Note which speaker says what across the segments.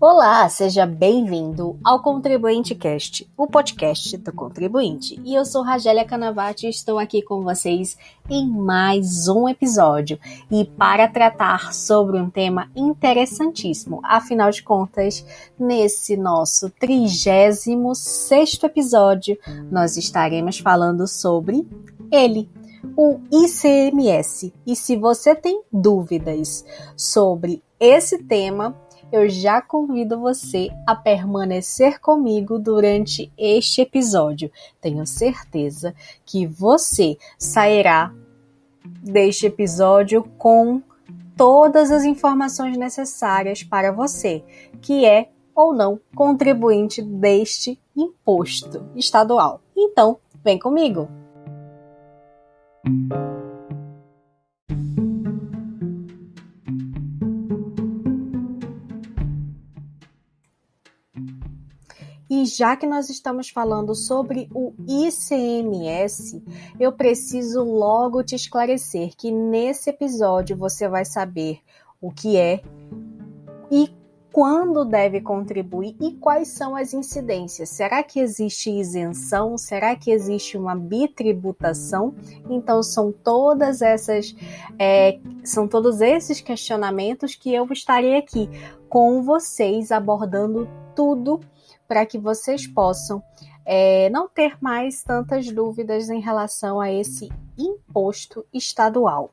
Speaker 1: Olá, seja bem-vindo ao Contribuinte Cast, o podcast do contribuinte. E eu sou Ragélia Canavati e estou aqui com vocês em mais um episódio. E para tratar sobre um tema interessantíssimo, afinal de contas, nesse nosso 36º episódio, nós estaremos falando sobre ele, o ICMS. E se você tem dúvidas sobre esse tema, eu já convido você a permanecer comigo durante este episódio. Tenho certeza que você sairá deste episódio com todas as informações necessárias para você, que é ou não contribuinte deste imposto estadual. Então, vem comigo! E já que nós estamos falando sobre o ICMS, eu preciso logo te esclarecer que nesse episódio você vai saber o que é e quando deve contribuir e quais são as incidências. Será que existe isenção? Será que existe uma bitributação? Então são todos esses questionamentos que eu estarei aqui com vocês abordando tudo para que vocês possam não ter mais tantas dúvidas em relação a esse imposto estadual.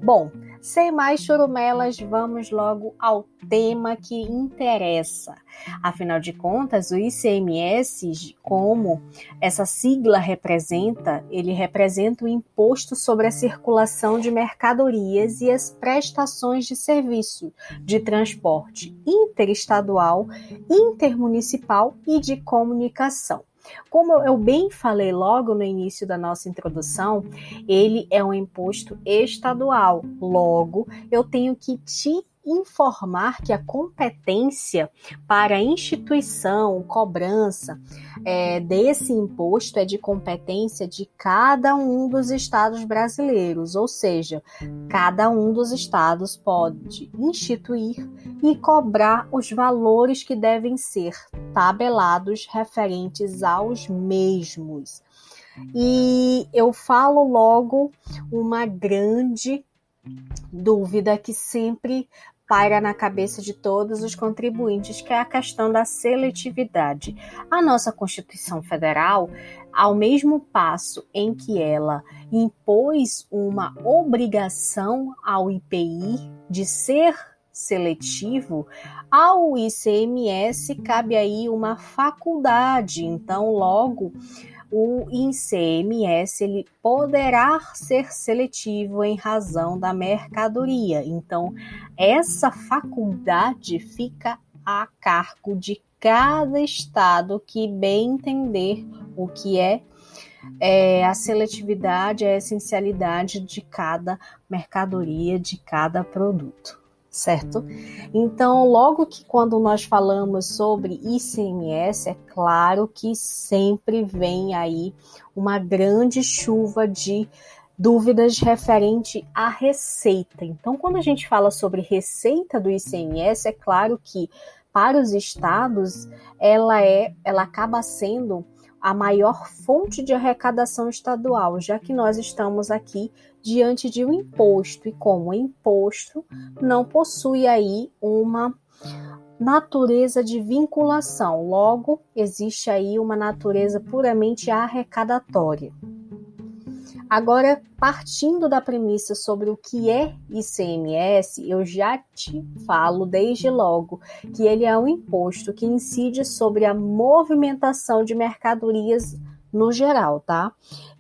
Speaker 1: Bom, sem mais churumelas, vamos logo ao tema que interessa. Afinal de contas, o ICMS, como essa sigla representa, ele representa o imposto sobre a circulação de mercadorias e as prestações de serviço de transporte interestadual, intermunicipal e de comunicação. Como eu bem falei logo no início da nossa introdução, ele é um imposto estadual. Logo, eu tenho que te informar que a competência para a instituição, cobrança desse imposto é de competência de cada um dos estados brasileiros, ou seja, cada um dos estados pode instituir e cobrar os valores que devem ser tabelados referentes aos mesmos. E eu falo logo uma grande dúvida que sempre paira na cabeça de todos os contribuintes, que é a questão da seletividade. A nossa Constituição Federal, ao mesmo passo em que ela impôs uma obrigação ao IPI de ser seletivo, ao ICMS cabe aí uma faculdade. Então, logo, o ICMS ele poderá ser seletivo em razão da mercadoria. Então, essa faculdade fica a cargo de cada estado que bem entender o que é a seletividade, a essencialidade de cada mercadoria, de cada produto. Certo? Então, logo que quando nós falamos sobre ICMS, é claro que sempre vem aí uma grande chuva de dúvidas referente à receita. Então, quando a gente fala sobre receita do ICMS, é claro que para os estados ela acaba sendo a maior fonte de arrecadação estadual, já que nós estamos aqui diante de um imposto, e como o imposto não possui aí uma natureza de vinculação, logo existe aí uma natureza puramente arrecadatória. Agora, partindo da premissa sobre o que é ICMS, eu já te falo desde logo que ele é um imposto que incide sobre a movimentação de mercadorias no geral, tá?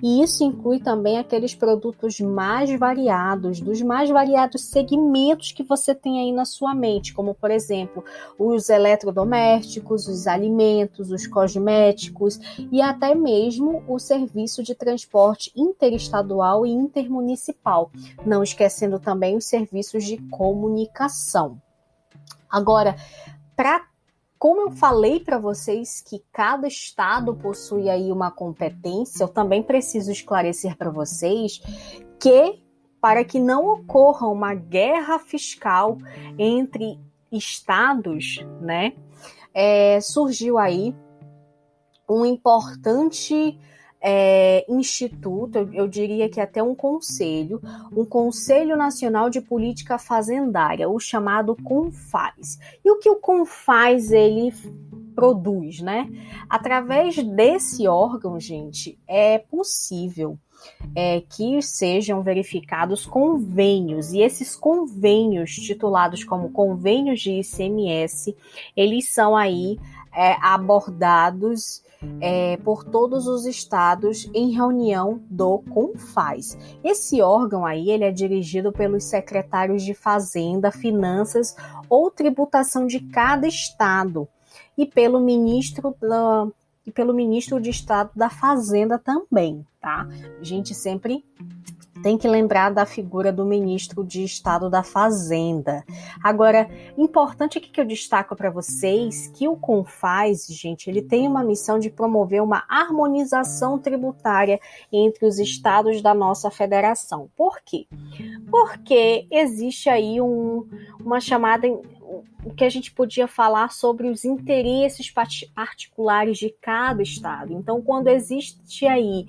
Speaker 1: E isso inclui também aqueles produtos mais variados, dos mais variados segmentos que você tem aí na sua mente, como, por exemplo, os eletrodomésticos, os alimentos, os cosméticos e até mesmo o serviço de transporte interestadual e intermunicipal, não esquecendo também os serviços de comunicação. Agora, como eu falei para vocês que cada estado possui aí uma competência, eu também preciso esclarecer para vocês que, para que não ocorra uma guerra fiscal entre estados, né, surgiu aí um importante instituto, eu diria que até um Conselho Nacional de Política Fazendária, o chamado CONFAS. E o que o CONFAS ele produz, né? Através desse órgão, gente, é possível que sejam verificados convênios, e esses convênios, titulados como convênios de ICMS, eles são aí abordados por todos os estados em reunião do CONFAS. Esse órgão aí, ele é dirigido pelos secretários de Fazenda, Finanças ou Tributação de cada estado e pelo ministro de Estado da Fazenda também, tá? A gente sempre tem que lembrar da figura do ministro de Estado da Fazenda. Agora, importante aqui que eu destaco para vocês que o CONFAS, gente, ele tem uma missão de promover uma harmonização tributária entre os estados da nossa federação. Por quê? Porque existe aí uma chamada, o que a gente podia falar sobre os interesses particulares de cada estado. Então, quando existe aí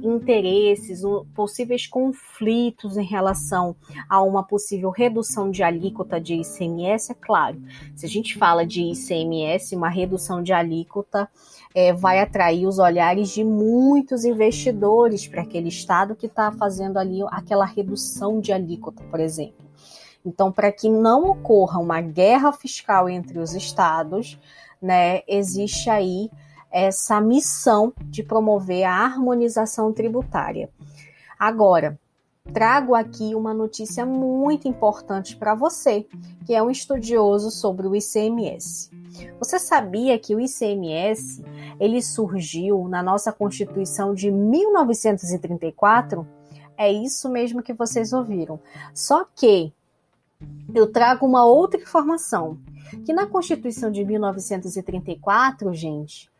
Speaker 1: interesses, possíveis conflitos em relação a uma possível redução de alíquota de ICMS, é claro, se a gente fala de ICMS, uma redução de alíquota vai atrair os olhares de muitos investidores para aquele estado que está fazendo ali aquela redução de alíquota, por exemplo. Então, para que não ocorra uma guerra fiscal entre os estados, né, existe aí essa missão de promover a harmonização tributária. Agora, trago aqui uma notícia muito importante para você, que é um estudioso sobre o ICMS. Você sabia que o ICMS ele surgiu na nossa Constituição de 1934? É isso mesmo que vocês ouviram. Só que eu trago uma outra informação, que na Constituição de 1934, gente,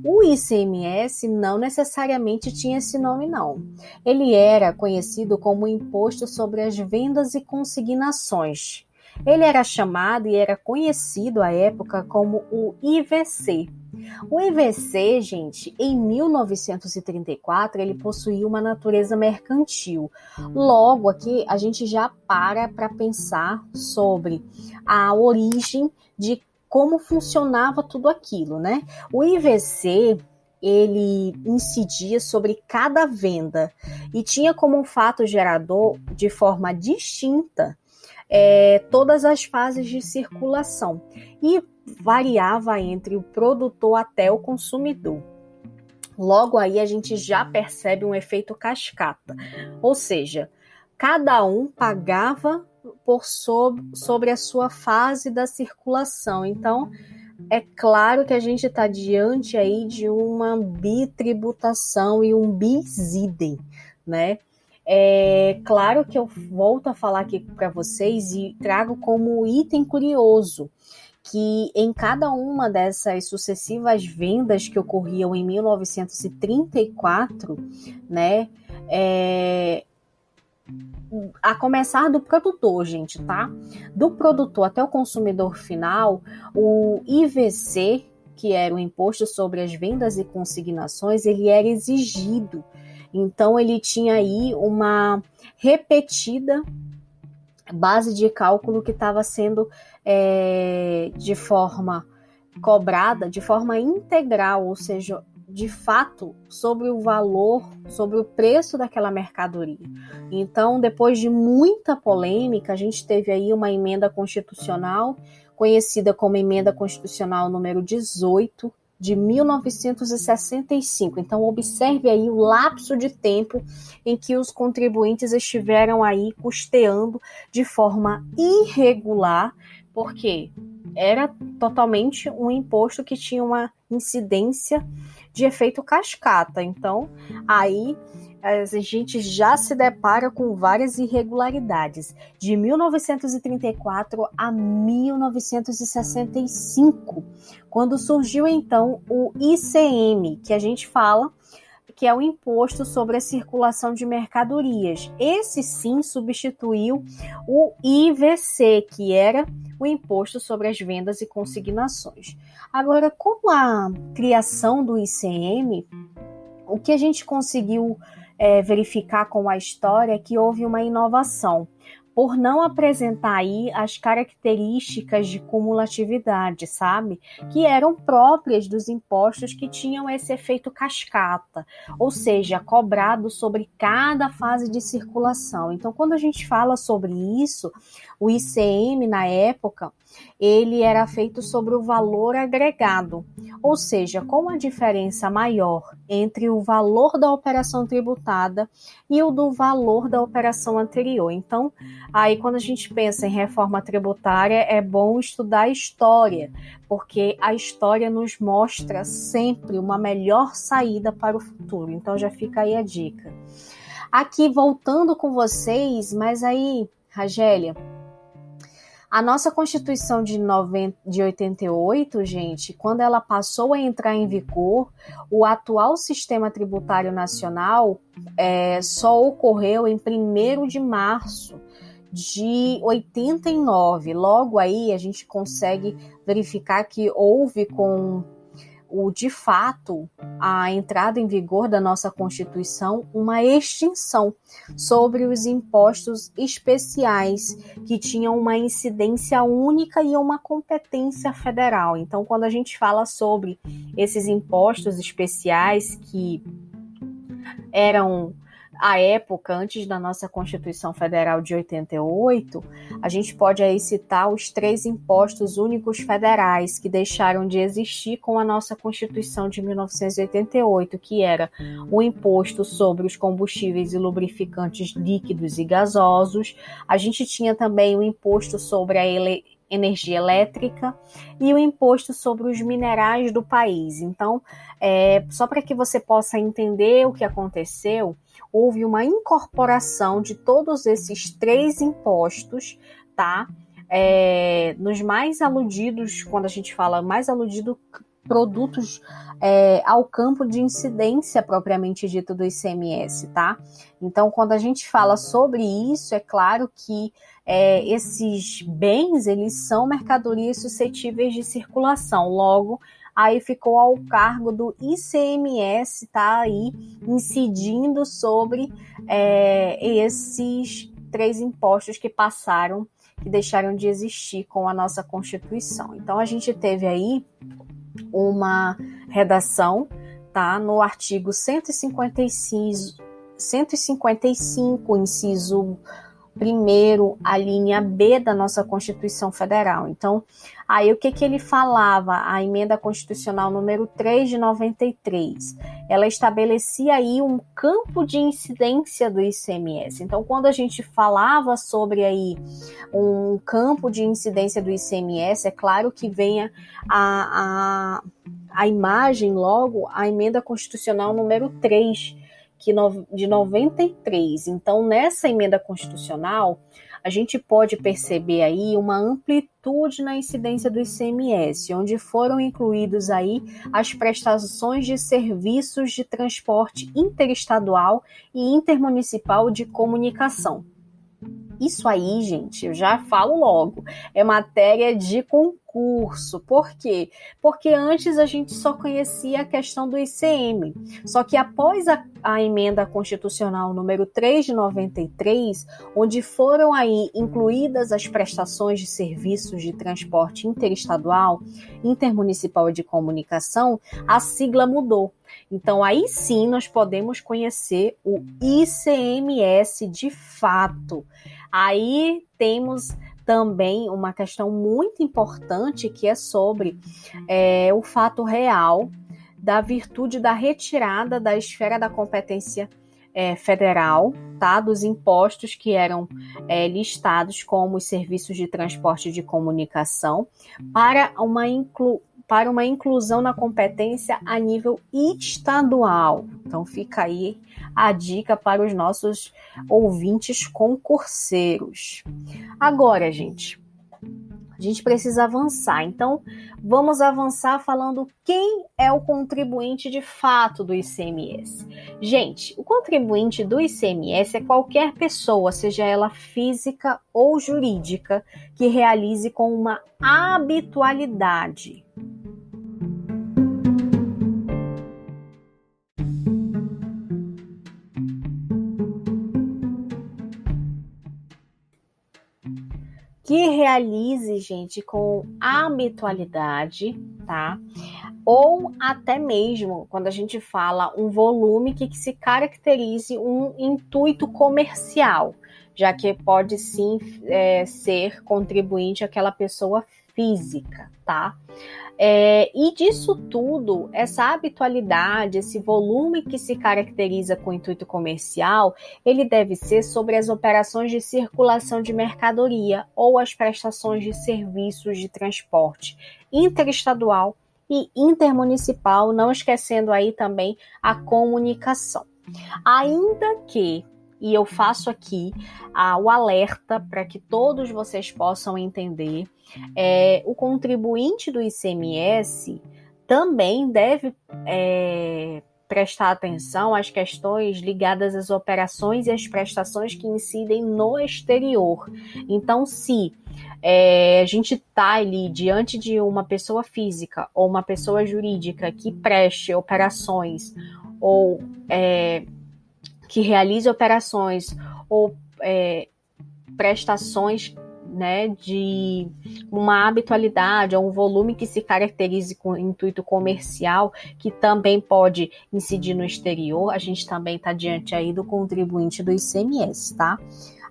Speaker 1: o ICMS não necessariamente tinha esse nome, não. Ele era conhecido como Imposto sobre as Vendas e Consignações. Ele era chamado e era conhecido à época como o IVC. O IVC, gente, em 1934, ele possuía uma natureza mercantil. Logo, aqui a gente já para pensar sobre a origem de como funcionava tudo aquilo, né? O IVC, ele incidia sobre cada venda e tinha como um fato gerador, de forma distinta, todas as fases de circulação e variava entre o produtor até o consumidor. Logo aí a gente já percebe um efeito cascata, ou seja, cada um pagava sobre a sua fase da circulação. Então, é claro que a gente está diante aí de uma bitributação e um bis idem, né? É claro que eu volto a falar aqui para vocês e trago como item curioso que em cada uma dessas sucessivas vendas que ocorriam em 1934, né, a começar do produtor, gente, tá? Do produtor até o consumidor final, o IVC, que era o Imposto sobre as Vendas e Consignações, ele era exigido. Então, ele tinha aí uma repetida base de cálculo que estava sendo de forma cobrada, de forma integral, ou seja, de fato, sobre o valor, sobre o preço daquela mercadoria. Então, depois de muita polêmica, a gente teve aí uma emenda constitucional, conhecida como Emenda Constitucional número 18, de 1965. Então, observe aí o lapso de tempo em que os contribuintes estiveram aí custeando de forma irregular, porque era totalmente um imposto que tinha uma incidência de efeito cascata. Então, aí a gente já se depara com várias irregularidades. De 1934 a 1965, quando surgiu então o ICM, que a gente fala que é o Imposto sobre a Circulação de Mercadorias. Esse sim substituiu o IVC, que era o Imposto sobre as Vendas e Consignações. Agora, com a criação do ICM, o que a gente conseguiu verificar com a história é que houve uma inovação, por não apresentar aí as características de cumulatividade, sabe? Que eram próprias dos impostos que tinham esse efeito cascata, ou seja, cobrado sobre cada fase de circulação. Então, quando a gente fala sobre isso, o ICM, na época, ele era feito sobre o valor agregado, ou seja, com a diferença maior entre o valor da operação tributada e o do valor da operação anterior. Então, aí quando a gente pensa em reforma tributária, é bom estudar a história, porque a história nos mostra sempre uma melhor saída para o futuro. Então, já fica aí a dica. Aqui, voltando com vocês, mas aí, Ragélia, a nossa Constituição de 88, gente, quando ela passou a entrar em vigor, o atual sistema tributário nacional só ocorreu em 1º de março de 89. Logo aí a gente consegue verificar que houve de fato, a entrada em vigor da nossa Constituição, uma extinção sobre os impostos especiais, que tinham uma incidência única e uma competência federal. Então, quando a gente fala sobre esses impostos especiais que eram à época, antes da nossa Constituição Federal de 88, a gente pode aí citar os 3 impostos únicos federais que deixaram de existir com a nossa Constituição de 1988, que era o imposto sobre os combustíveis e lubrificantes líquidos e gasosos. A gente tinha também o imposto sobre a energia elétrica e o imposto sobre os minerais do país. Então, só para que você possa entender o que aconteceu, houve uma incorporação de todos esses 3 impostos, tá? Nos mais aludidos, quando a gente fala mais aludido, produtos ao campo de incidência propriamente dito do ICMS, tá? Então, quando a gente fala sobre isso, é claro que esses bens, eles são mercadorias suscetíveis de circulação, logo, aí ficou ao cargo do ICMS, tá aí incidindo sobre esses 3 impostos que passaram, que deixaram de existir com a nossa Constituição. Então, a gente teve aí uma redação, tá, no artigo 155, inciso 1º, a linha B da nossa Constituição Federal. Então, aí o que ele falava? A emenda constitucional número 3 de 93, ela estabelecia aí um campo de incidência do ICMS. Então, quando a gente falava sobre aí um campo de incidência do ICMS, é claro que vem a imagem logo, a emenda constitucional número 3, de 93. Então, nessa emenda constitucional, a gente pode perceber aí uma amplitude na incidência do ICMS, onde foram incluídos aí as prestações de serviços de transporte interestadual e intermunicipal de comunicação. Isso aí, gente, eu já falo logo, é matéria de concurso. Por quê? Porque antes a gente só conhecia a questão do ICM. Só que após a emenda constitucional número 3 de 93, onde foram aí incluídas as prestações de serviços de transporte interestadual, intermunicipal de comunicação, a sigla mudou. Então, aí sim nós podemos conhecer o ICMS de fato. Aí temos também uma questão muito importante que é sobre o fato real da virtude da retirada da esfera da competência federal, tá, dos impostos que eram listados como os serviços de transporte de comunicação para uma inclusão na competência a nível estadual. Então fica aí a dica para os nossos ouvintes concurseiros. Agora, gente, A gente precisa avançar. Então, vamos avançar falando quem é o contribuinte de fato do ICMS. Gente, o contribuinte do ICMS é qualquer pessoa, seja ela física ou jurídica, que realize com uma habitualidade. Que realize, gente, com habitualidade, tá? Ou até mesmo, quando a gente fala um volume que se caracterize um intuito comercial, já que pode sim ser contribuinte aquela pessoa física, tá? E disso tudo, essa habitualidade, esse volume que se caracteriza com o intuito comercial, ele deve ser sobre as operações de circulação de mercadoria ou as prestações de serviços de transporte interestadual e intermunicipal, não esquecendo aí também a comunicação. Ainda que, e eu faço aqui o alerta para que todos vocês possam entender, o contribuinte do ICMS também deve prestar atenção às questões ligadas às operações e às prestações que incidem no exterior. Então, se a gente está ali diante de uma pessoa física ou uma pessoa jurídica que preste operações ou que realize operações ou prestações, né, de uma habitualidade ou um volume que se caracterize com intuito comercial, que também pode incidir no exterior, a gente também está diante aí do contribuinte do ICMS, tá?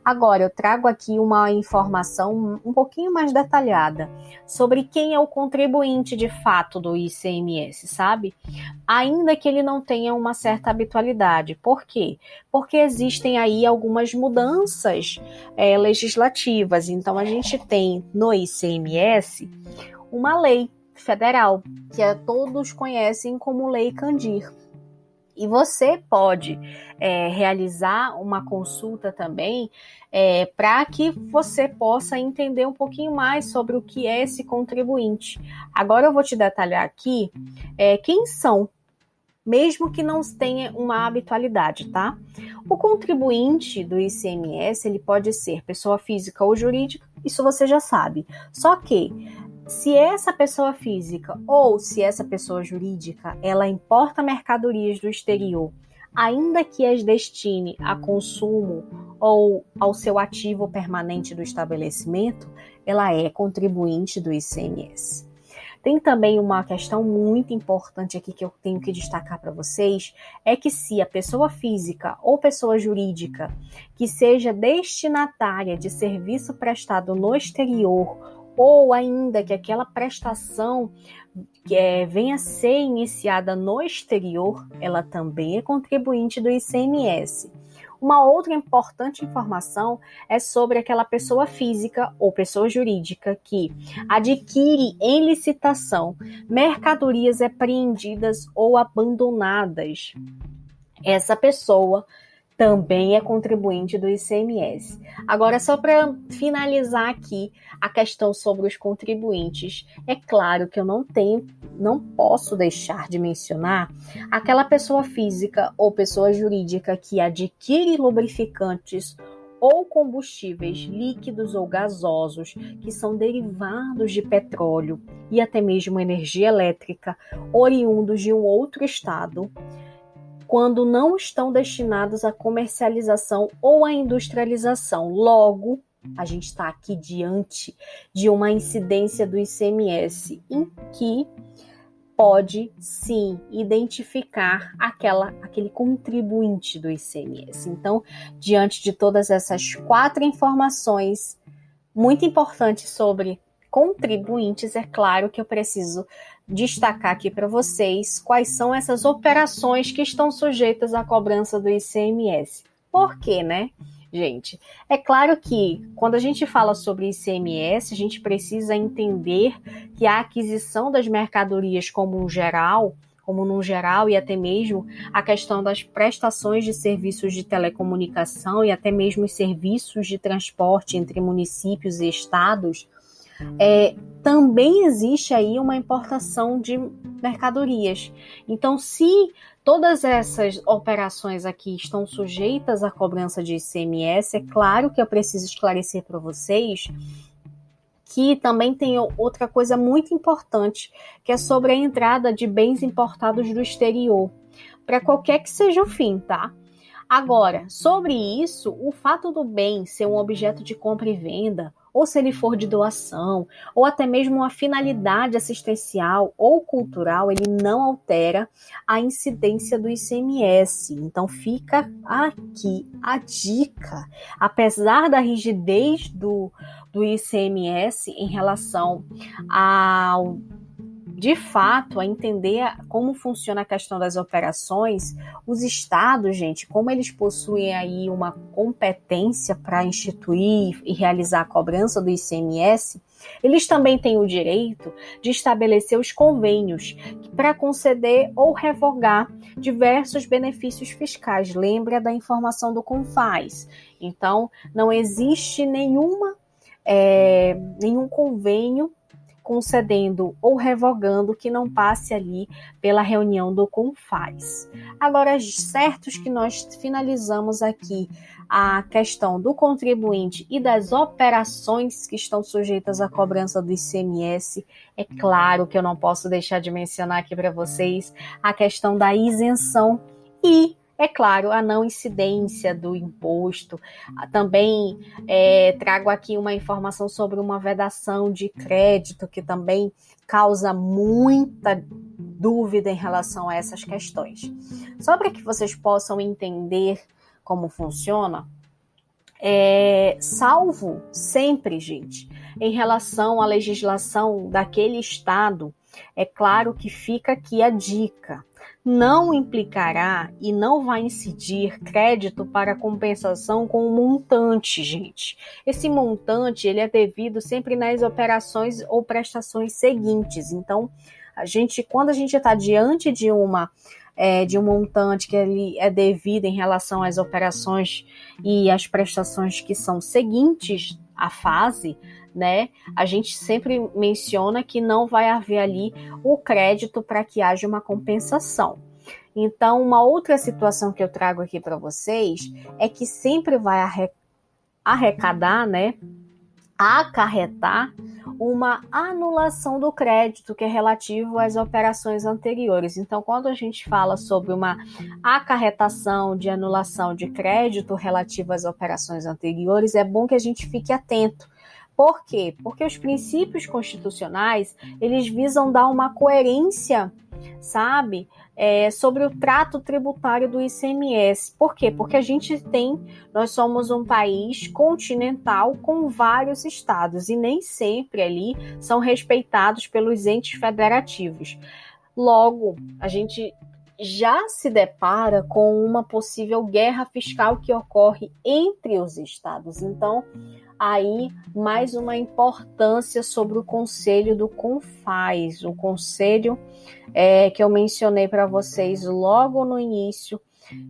Speaker 1: Agora, eu trago aqui uma informação um pouquinho mais detalhada sobre quem é o contribuinte de fato do ICMS, sabe? Ainda que ele não tenha uma certa habitualidade. Por quê? Porque existem aí algumas mudanças legislativas. Então, a gente tem no ICMS uma lei federal, que todos conhecem como Lei Candir. E você pode realizar uma consulta também para que você possa entender um pouquinho mais sobre o que é esse contribuinte. Agora eu vou te detalhar aqui quem são, mesmo que não tenha uma habitualidade, tá? O contribuinte do ICMS, ele pode ser pessoa física ou jurídica, isso você já sabe. Só que se essa pessoa física ou se essa pessoa jurídica, ela importa mercadorias do exterior, ainda que as destine a consumo ou ao seu ativo permanente do estabelecimento, ela é contribuinte do ICMS. Tem também uma questão muito importante aqui que eu tenho que destacar para vocês, é que se a pessoa física ou pessoa jurídica que seja destinatária de serviço prestado no exterior ou ainda que aquela prestação venha a ser iniciada no exterior, ela também é contribuinte do ICMS. Uma outra importante informação é sobre aquela pessoa física ou pessoa jurídica que adquire em licitação mercadorias apreendidas ou abandonadas. Essa pessoa também é contribuinte do ICMS. Agora, só para finalizar aqui a questão sobre os contribuintes, é claro que eu não posso deixar de mencionar aquela pessoa física ou pessoa jurídica que adquire lubrificantes ou combustíveis líquidos ou gasosos que são derivados de petróleo e até mesmo energia elétrica oriundos de um outro estado, quando não estão destinados à comercialização ou à industrialização. Logo, a gente está aqui diante de uma incidência do ICMS em que pode, sim, identificar aquele contribuinte do ICMS. Então, diante de todas essas 4 informações muito importantes sobre contribuintes, é claro que eu preciso destacar aqui para vocês quais são essas operações que estão sujeitas à cobrança do ICMS. Por quê, né, gente? É claro que quando a gente fala sobre ICMS, a gente precisa entender que a aquisição das mercadorias como num geral, e até mesmo a questão das prestações de serviços de telecomunicação e até mesmo os serviços de transporte entre municípios e estados, também existe aí uma importação de mercadorias. Então, se todas essas operações aqui estão sujeitas à cobrança de ICMS, é claro que eu preciso esclarecer para vocês que também tem outra coisa muito importante, que é sobre a entrada de bens importados do exterior, para qualquer que seja o fim, tá? Agora, sobre isso, o fato do bem ser um objeto de compra e venda, ou se ele for de doação, ou até mesmo uma finalidade assistencial ou cultural, ele não altera a incidência do ICMS. Então fica aqui a dica. Apesar da rigidez do ICMS em relação ao de fato, a entender como funciona a questão das operações, os estados, gente, como eles possuem aí uma competência para instituir e realizar a cobrança do ICMS, eles também têm o direito de estabelecer os convênios para conceder ou revogar diversos benefícios fiscais. Lembra da informação do CONFAS. Então, não existe nenhum convênio concedendo ou revogando que não passe ali pela reunião do CONFAS. Agora, certos que nós finalizamos aqui a questão do contribuinte e das operações que estão sujeitas à cobrança do ICMS, é claro que eu não posso deixar de mencionar aqui para vocês a questão da isenção e, é claro, a não incidência do imposto. Também trago aqui uma informação sobre uma vedação de crédito, que também causa muita dúvida em relação a essas questões. Só para que vocês possam entender como funciona, salvo sempre, gente, em relação à legislação daquele estado, é claro que fica aqui a dica. Não implicará e não vai incidir crédito para compensação com o montante, gente. Esse montante, ele é devido sempre nas operações ou prestações seguintes. Então, quando a gente está diante de um montante que ele é devido em relação às operações e às prestações que são seguintes à fase, né? A gente sempre menciona que não vai haver ali o crédito para que haja uma compensação. Então, uma outra situação que eu trago aqui para vocês é que sempre vai arrecadar, né? Acarretar uma anulação do crédito que é relativo às operações anteriores. Então, quando a gente fala sobre uma acarretação de anulação de crédito relativo às operações anteriores, é bom que a gente fique atento. Por quê? Porque os princípios constitucionais, eles visam dar uma coerência, sabe, sobre o trato tributário do ICMS. Por quê? Porque nós somos um país continental com vários estados e nem sempre ali são respeitados pelos entes federativos. Logo, a gente já se depara com uma possível guerra fiscal que ocorre entre os estados. Então, aí mais uma importância sobre o conselho do CONFAS, o conselho que eu mencionei para vocês logo no início,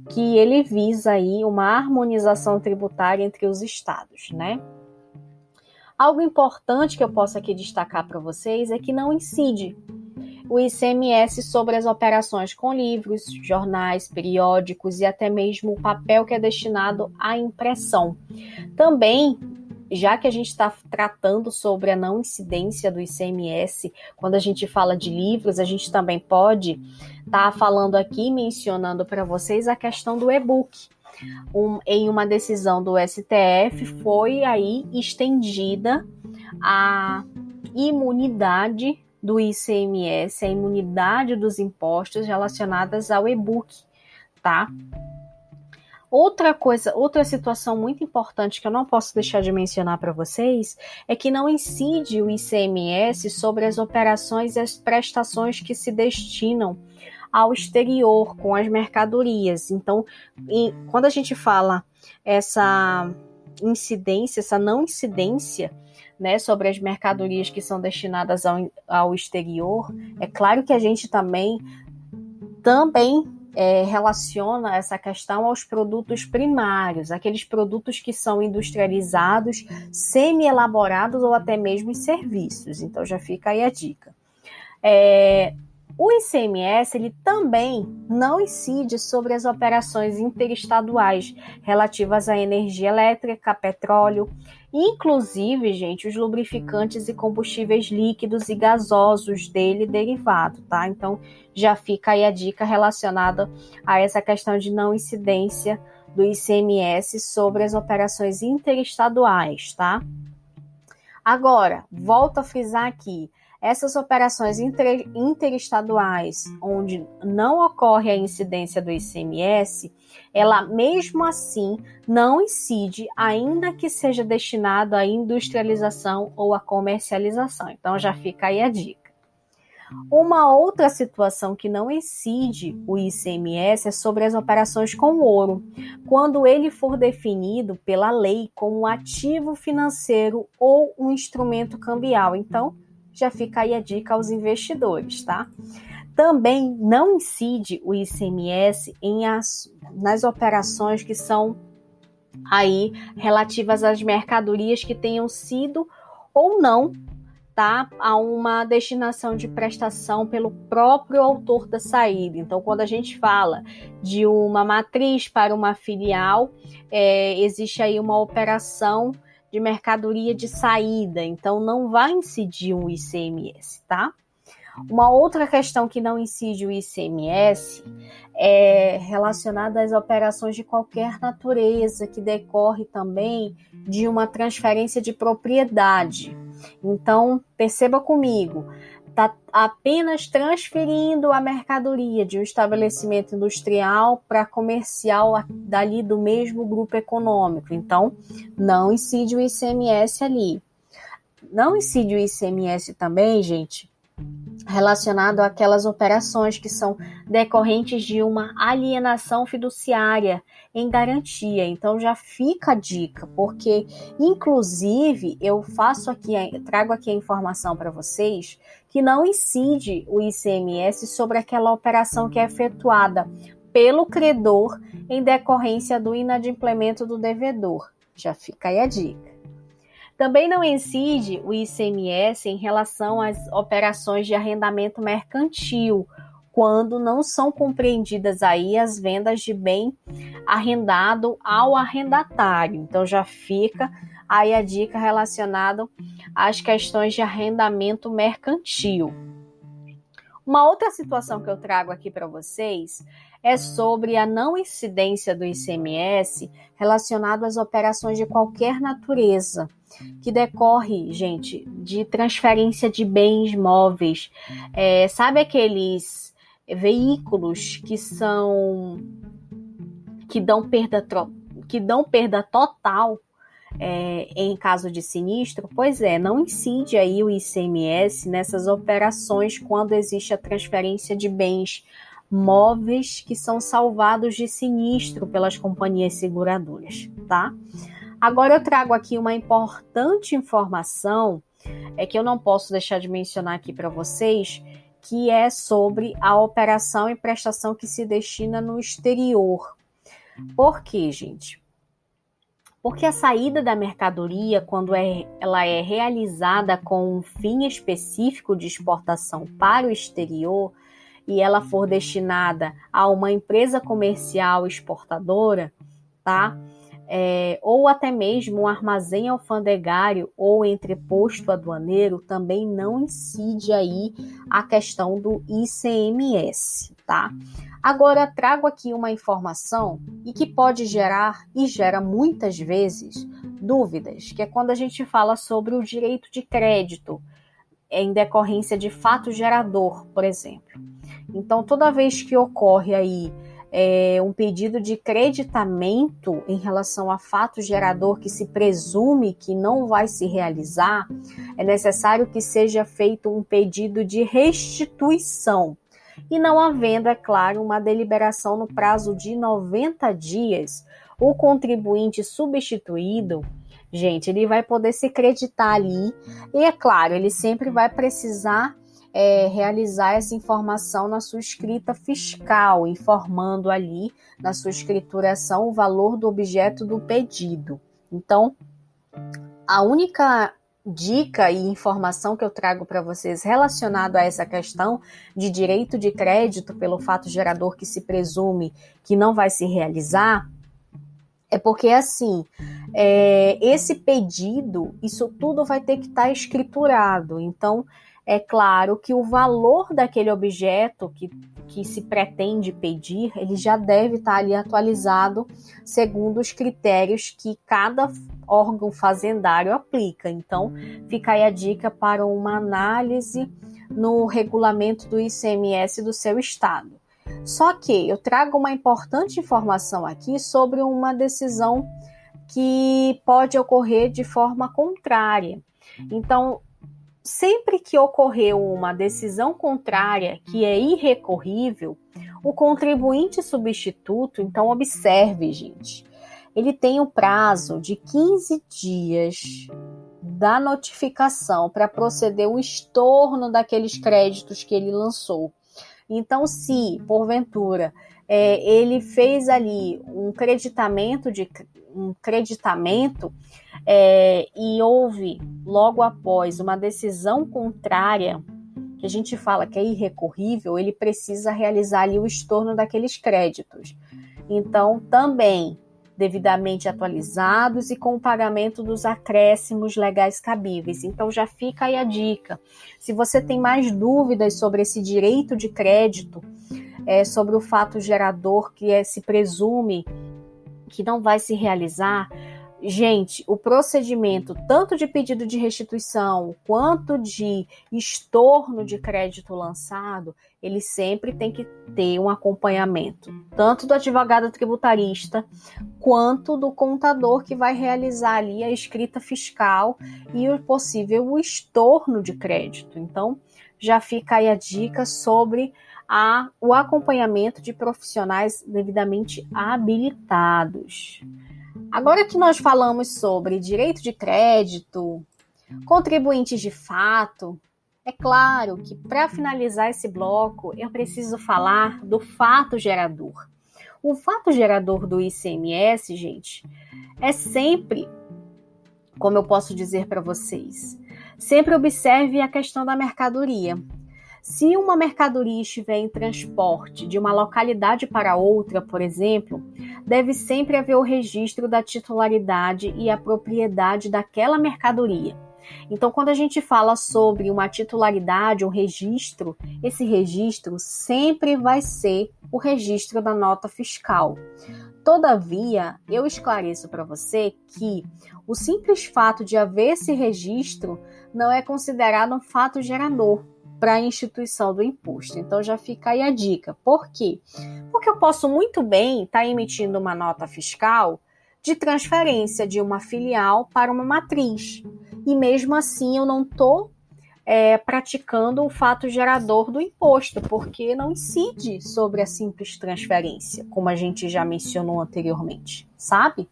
Speaker 1: que ele visa aí uma harmonização tributária entre os estados, né? Algo importante que eu posso aqui destacar para vocês é que não incide o ICMS sobre as operações com livros, jornais, periódicos e até mesmo o papel que é destinado à impressão. Também, já que a gente está tratando sobre a não incidência do ICMS, quando a gente fala de livros, a gente também pode estar falando aqui, mencionando para vocês a questão do e-book. Em uma decisão do STF, foi aí estendida a imunidade do ICMS, a imunidade dos impostos relacionadas ao e-book, tá? Outra situação muito importante que eu não posso deixar de mencionar para vocês é que não incide o ICMS sobre as operações e as prestações que se destinam ao exterior com as mercadorias. Então, quando a gente fala essa incidência, essa não incidência, né, sobre as mercadorias que são destinadas ao exterior, é claro que a gente também relaciona essa questão aos produtos primários, aqueles produtos que são industrializados, semi-elaborados ou até mesmo em serviços. Então já fica aí a dica. O ICMS ele também não incide sobre as operações interestaduais relativas à energia elétrica, petróleo, inclusive, gente, os lubrificantes e combustíveis líquidos e gasosos dele derivado, tá? Então, já fica aí a dica relacionada a essa questão de não incidência do ICMS sobre as operações interestaduais, tá? Agora, volto a frisar aqui, essas operações interestaduais, onde não ocorre a incidência do ICMS, ela mesmo assim não incide, ainda que seja destinado à industrialização ou à comercialização. Então já fica aí a dica. Uma outra situação que não incide o ICMS é sobre as operações com ouro, quando ele for definido pela lei como um ativo financeiro ou um instrumento cambial. Então, já fica aí a dica aos investidores, tá? Também não incide o ICMS nas operações que são aí relativas às mercadorias que tenham sido ou não, tá, a uma destinação de prestação pelo próprio autor da saída. Então, quando a gente fala de uma matriz para uma filial, existe aí uma operação de mercadoria de saída, então não vai incidir o ICMS, tá? Uma outra questão que não incide o ICMS é relacionada às operações de qualquer natureza, que decorre também de uma transferência de propriedade. Então, perceba comigo, está apenas transferindo a mercadoria de um estabelecimento industrial para comercial dali do mesmo grupo econômico. Então, não incide o ICMS ali. Não incide o ICMS também, gente, relacionado àquelas operações que são decorrentes de uma alienação fiduciária em garantia. Então já fica a dica, porque inclusive eu trago aqui a informação para vocês que não incide o ICMS sobre aquela operação que é efetuada pelo credor em decorrência do inadimplemento do devedor. Já fica aí a dica. Também não incide o ICMS em relação às operações de arrendamento mercantil, quando não são compreendidas aí as vendas de bem arrendado ao arrendatário. Então já fica aí a dica relacionada às questões de arrendamento mercantil. Uma outra situação que eu trago aqui para vocês é sobre a não incidência do ICMS relacionado às operações de qualquer natureza, que decorre, gente, de transferência de bens móveis. Sabe aqueles veículos que dão perda total em caso de sinistro? Pois não incide aí o ICMS nessas operações quando existe a transferência de bens móveis que são salvados de sinistro pelas companhias seguradoras, tá? Agora eu trago aqui uma importante informação que eu não posso deixar de mencionar aqui para vocês, que é sobre a operação e prestação que se destina no exterior. Por quê, gente? Porque a saída da mercadoria, quando ela é realizada com um fim específico de exportação para o exterior e ela for destinada a uma empresa comercial exportadora, tá? Ou até mesmo um armazém alfandegário ou entreposto aduaneiro, também não incide aí a questão do ICMS, tá? Agora, trago aqui uma informação e que pode gerar, e gera muitas vezes, dúvidas, que é quando a gente fala sobre o direito de crédito em decorrência de fato gerador, por exemplo. Então, toda vez que ocorre aí um pedido de creditamento em relação a fato gerador que se presume que não vai se realizar, é necessário que seja feito um pedido de restituição. E não havendo, é claro, uma deliberação no prazo de 90 dias, o contribuinte substituído, gente, ele vai poder se creditar ali. E, é claro, ele sempre vai precisar realizar essa informação na sua escrita fiscal, informando ali na sua escrituração o valor do objeto do pedido. Então, a única dica e informação que eu trago para vocês relacionado a essa questão de direito de crédito pelo fato gerador que se presume que não vai se realizar, é porque assim, esse pedido, isso tudo vai ter que estar escriturado. Então, é claro que o valor daquele objeto que se pretende pedir, ele já deve estar ali atualizado segundo os critérios que cada órgão fazendário aplica. Então, fica aí a dica para uma análise no regulamento do ICMS do seu estado. Só que eu trago uma importante informação aqui sobre uma decisão que pode ocorrer de forma contrária. Então, sempre que ocorreu uma decisão contrária que é irrecorrível, o contribuinte substituto, então observe, gente, ele tem o prazo de 15 dias da notificação para proceder o estorno daqueles créditos que ele lançou. Então, se, porventura, ele fez ali um creditamento e houve, logo após, uma decisão contrária, que a gente fala que é irrecorrível, ele precisa realizar ali o estorno daqueles créditos. Então, também devidamente atualizados e com o pagamento dos acréscimos legais cabíveis. Então, já fica aí a dica. Se você tem mais dúvidas sobre esse direito de crédito, sobre o fato gerador que se presume que não vai se realizar, gente, o procedimento tanto de pedido de restituição quanto de estorno de crédito lançado, ele sempre tem que ter um acompanhamento, tanto do advogado tributarista quanto do contador que vai realizar ali a escrita fiscal e o possível estorno de crédito. Então, já fica aí a dica sobre o acompanhamento de profissionais devidamente habilitados. Agora que nós falamos sobre direito de crédito, contribuintes de fato, é claro que para finalizar esse bloco eu preciso falar do fato gerador. O fato gerador do ICMS, gente, é sempre, como eu posso dizer para vocês, sempre observe a questão da mercadoria. Se uma mercadoria estiver em transporte de uma localidade para outra, por exemplo, deve sempre haver o registro da titularidade e a propriedade daquela mercadoria. Então, quando a gente fala sobre uma titularidade, um registro, esse registro sempre vai ser o registro da nota fiscal. Todavia, eu esclareço para você que o simples fato de haver esse registro não é considerado um fato gerador para a instituição do imposto. Então, já fica aí a dica. Por quê? Porque eu posso muito bem estar emitindo uma nota fiscal de transferência de uma filial para uma matriz. E mesmo assim, eu não estou praticando o fato gerador do imposto, porque não incide sobre a simples transferência, como a gente já mencionou anteriormente, sabe?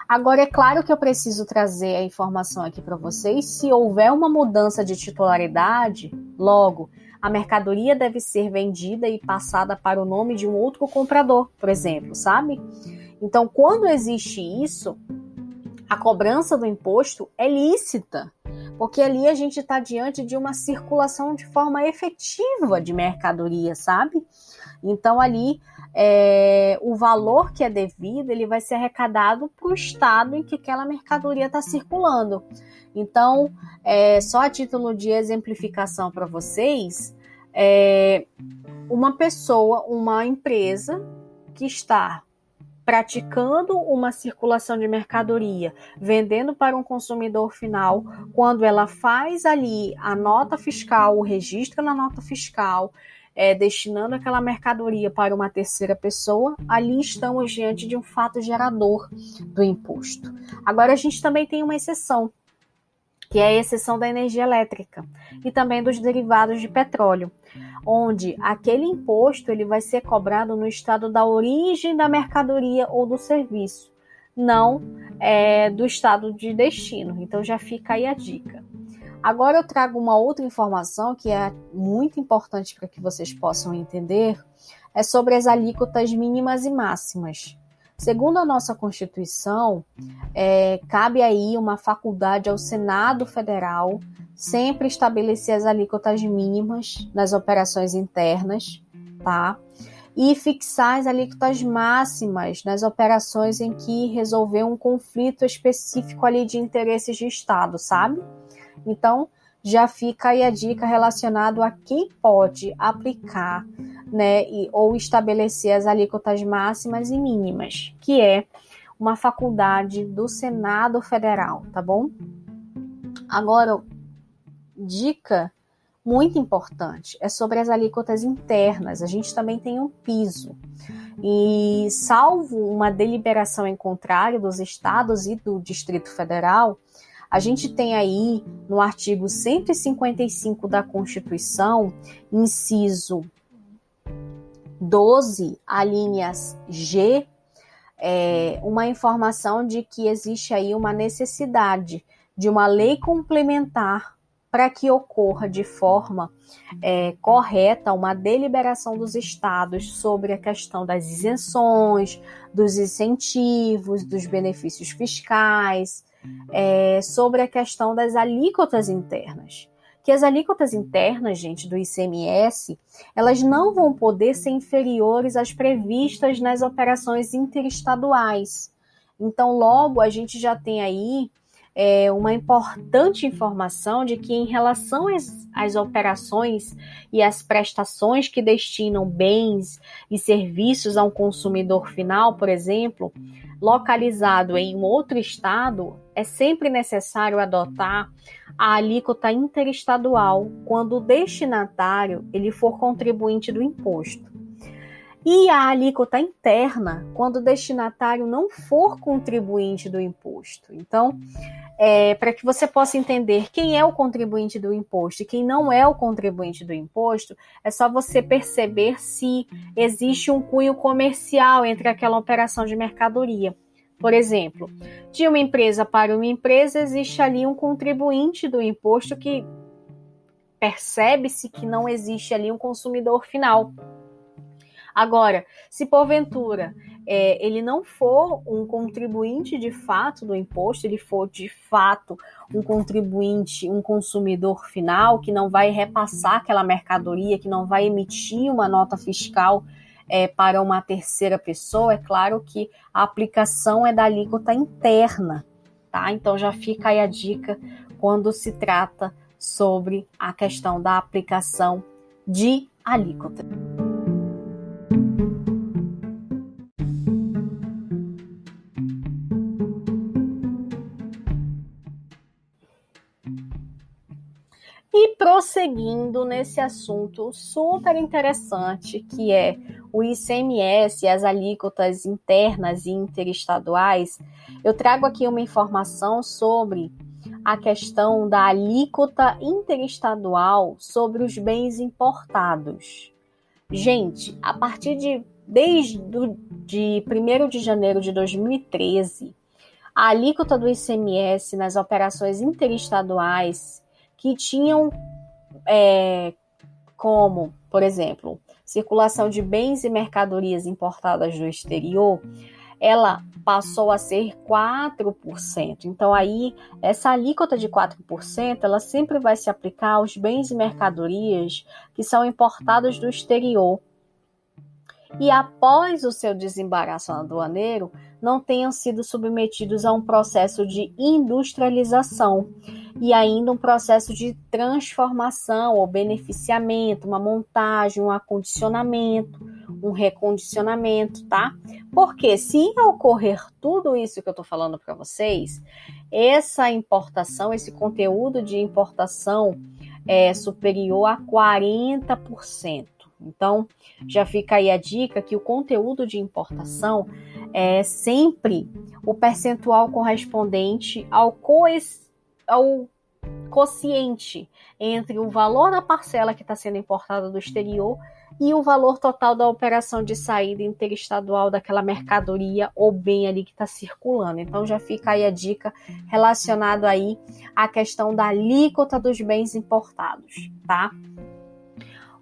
Speaker 1: Agora, é claro que eu preciso trazer a informação aqui para vocês. Se houver uma mudança de titularidade, logo, a mercadoria deve ser vendida e passada para o nome de um outro comprador, por exemplo, sabe? Então, quando existe isso, a cobrança do imposto é lícita, porque ali a gente está diante de uma circulação de forma efetiva de mercadoria, sabe? Então, ali, o valor que é devido, ele vai ser arrecadado para o estado em que aquela mercadoria está circulando. Então, só a título de exemplificação para vocês, uma pessoa, uma empresa que está praticando uma circulação de mercadoria, vendendo para um consumidor final, quando ela faz ali a nota fiscal, o registro na nota fiscal, destinando aquela mercadoria para uma terceira pessoa, ali estamos diante de um fato gerador do imposto. Agora, a gente também tem uma exceção, que é a exceção da energia elétrica e também dos derivados de petróleo, onde aquele imposto ele vai ser cobrado no estado da origem da mercadoria ou do serviço, não do estado de destino. Então já fica aí a dica. Agora eu trago uma outra informação que é muito importante para que vocês possam entender, é sobre as alíquotas mínimas e máximas. Segundo a nossa Constituição, cabe aí uma faculdade ao Senado Federal sempre estabelecer as alíquotas mínimas nas operações internas, tá? E fixar as alíquotas máximas nas operações em que resolver um conflito específico ali de interesses de Estado, sabe? Então, já fica aí a dica relacionada a quem pode aplicar, né, ou estabelecer as alíquotas máximas e mínimas, que é uma faculdade do Senado Federal, tá bom? Agora, dica muito importante é sobre as alíquotas internas. A gente também tem um piso. E, salvo uma deliberação em contrário dos estados e do Distrito Federal, a gente tem aí, no artigo 155 da Constituição, inciso 12, alíneas G, uma informação de que existe aí uma necessidade de uma lei complementar para que ocorra de forma correta uma deliberação dos estados sobre a questão das isenções, dos incentivos, dos benefícios fiscais, sobre a questão das alíquotas internas. Que as alíquotas internas, gente, do ICMS, elas não vão poder ser inferiores às previstas nas operações interestaduais. Então, logo, a gente já tem aí uma importante informação de que, em relação às operações e às prestações que destinam bens e serviços a um consumidor final, por exemplo, localizado em um outro estado, é sempre necessário adotar a alíquota interestadual quando o destinatário ele for contribuinte do imposto. E a alíquota interna quando o destinatário não for contribuinte do imposto. Então, para que você possa entender quem é o contribuinte do imposto e quem não é o contribuinte do imposto, é só você perceber se existe um cunho comercial entre aquela operação de mercadoria. Por exemplo, de uma empresa para uma empresa, existe ali um contribuinte do imposto que percebe-se que não existe ali um consumidor final. Agora, se porventura ele não for um contribuinte de fato do imposto, ele for de fato um contribuinte, um consumidor final, que não vai repassar aquela mercadoria, que não vai emitir uma nota fiscal para uma terceira pessoa, é claro que a aplicação é da alíquota interna, tá? Então já fica aí a dica quando se trata sobre a questão da aplicação de alíquota. E prosseguindo nesse assunto super interessante, que é o ICMS e as alíquotas internas e interestaduais, eu trago aqui uma informação sobre a questão da alíquota interestadual sobre os bens importados. Gente, a partir de 1º de janeiro de 2013, a alíquota do ICMS nas operações interestaduais que tinham como, por exemplo, circulação de bens e mercadorias importadas do exterior, ela passou a ser 4%. Então, aí, essa alíquota de 4%, ela sempre vai se aplicar aos bens e mercadorias que são importados do exterior e, após o seu desembaraço aduaneiro, não tenham sido submetidos a um processo de industrialização e ainda um processo de transformação ou beneficiamento, uma montagem, um acondicionamento, um recondicionamento, tá? Porque se ocorrer tudo isso que eu estou falando para vocês, essa importação, esse conteúdo de importação é superior a 40%. Então, já fica aí a dica que o conteúdo de importação é sempre o percentual correspondente ao quociente entre o valor da parcela que está sendo importada do exterior e o valor total da operação de saída interestadual daquela mercadoria ou bem ali que está circulando. Então já fica aí a dica relacionada aí à questão da alíquota dos bens importados, tá?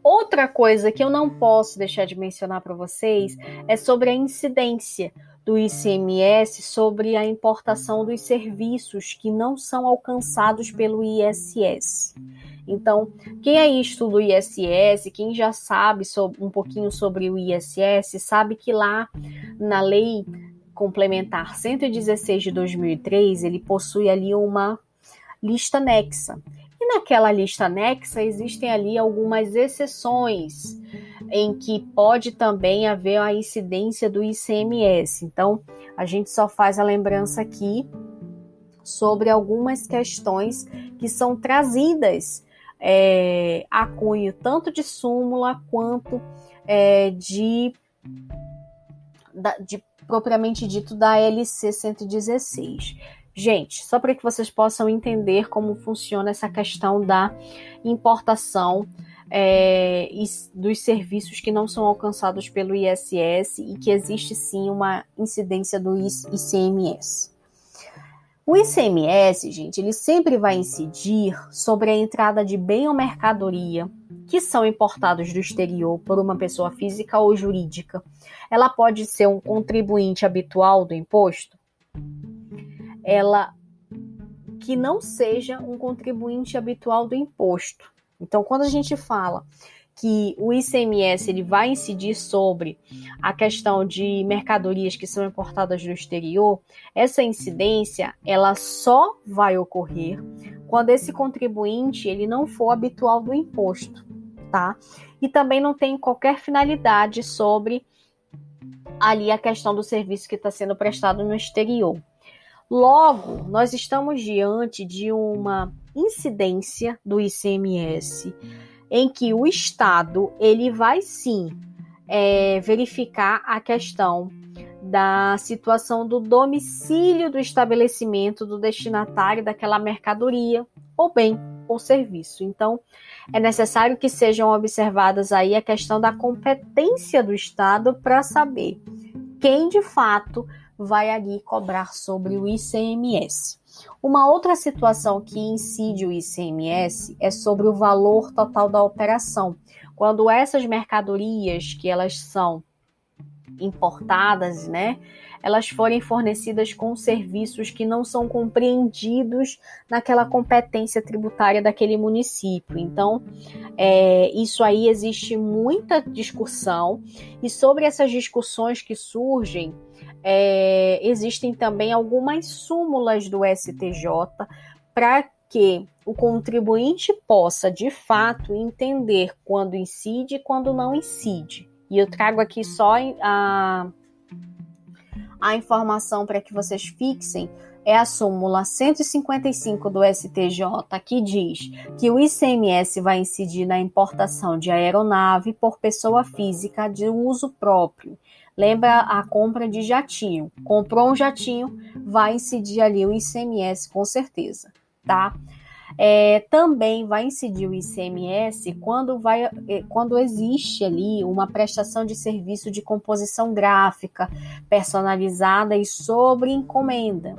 Speaker 1: Outra coisa que eu não posso deixar de mencionar para vocês é sobre a incidência do ICMS sobre a importação dos serviços que não são alcançados pelo ISS. Então, quem aí estuda o ISS, quem já sabe um pouquinho sobre o ISS, sabe que lá na Lei Complementar 116 de 2003, ele possui ali uma lista anexa. E naquela lista anexa existem ali algumas exceções em que pode também haver a incidência do ICMS. Então, a gente só faz a lembrança aqui sobre algumas questões que são trazidas a cunho tanto de súmula quanto de propriamente dito da LC 116. Gente, só para que vocês possam entender como funciona essa questão da importação dos serviços que não são alcançados pelo ISS e que existe sim uma incidência do ICMS. O ICMS, gente, ele sempre vai incidir sobre a entrada de bem ou mercadoria que são importados do exterior por uma pessoa física ou jurídica. Ela pode ser um contribuinte habitual do imposto, ela que não seja um contribuinte habitual do imposto. Então, quando a gente fala que o ICMS ele vai incidir sobre a questão de mercadorias que são importadas do exterior, essa incidência ela só vai ocorrer quando esse contribuinte ele não for habitual do imposto, tá? E também não tem qualquer finalidade sobre ali a questão do serviço que está sendo prestado no exterior. Logo, nós estamos diante de uma incidência do ICMS em que o Estado ele vai sim verificar a questão da situação do domicílio do estabelecimento do destinatário daquela mercadoria ou bem ou serviço. Então, é necessário que sejam observadas aí a questão da competência do Estado para saber quem de fato vai ali cobrar sobre o ICMS. Uma outra situação que incide o ICMS é sobre o valor total da operação. Quando essas mercadorias que elas são importadas, né, elas forem fornecidas com serviços que não são compreendidos naquela competência tributária daquele município. Então, isso aí existe muita discussão e sobre essas discussões que surgem, existem também algumas súmulas do STJ para que o contribuinte possa, de fato, entender quando incide e quando não incide. E eu trago aqui só a informação para que vocês fixem, é a súmula 155 do STJ, que diz que o ICMS vai incidir na importação de aeronave por pessoa física de uso próprio. Lembra a compra de jatinho. Comprou um jatinho, vai incidir ali o ICMS com certeza, tá? Também vai incidir o ICMS quando existe ali uma prestação de serviço de composição gráfica personalizada e sobre encomenda,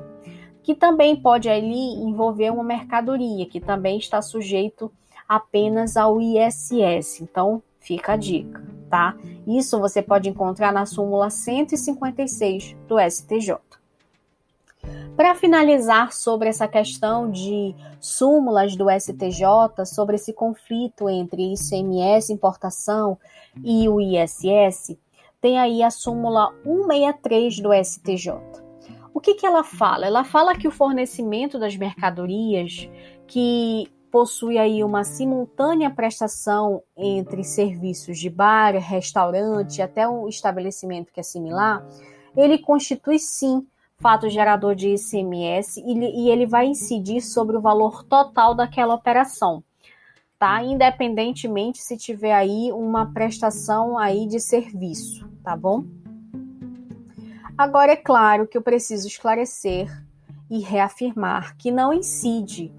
Speaker 1: que também pode ali envolver uma mercadoria, que também está sujeito apenas ao ISS. Então, fica a dica, tá? Isso você pode encontrar na súmula 156 do STJ. Para finalizar sobre essa questão de súmulas do STJ, sobre esse conflito entre ICMS, importação e o ISS, tem aí a súmula 163 do STJ. O que ela fala? Ela fala que o fornecimento das mercadorias que possui aí uma simultânea prestação entre serviços de bar, restaurante, até um estabelecimento que é similar, ele constitui sim fato gerador de ICMS e ele vai incidir sobre o valor total daquela operação, tá? Independentemente se tiver aí uma prestação aí de serviço, tá bom? Agora é claro que eu preciso esclarecer e reafirmar que não incide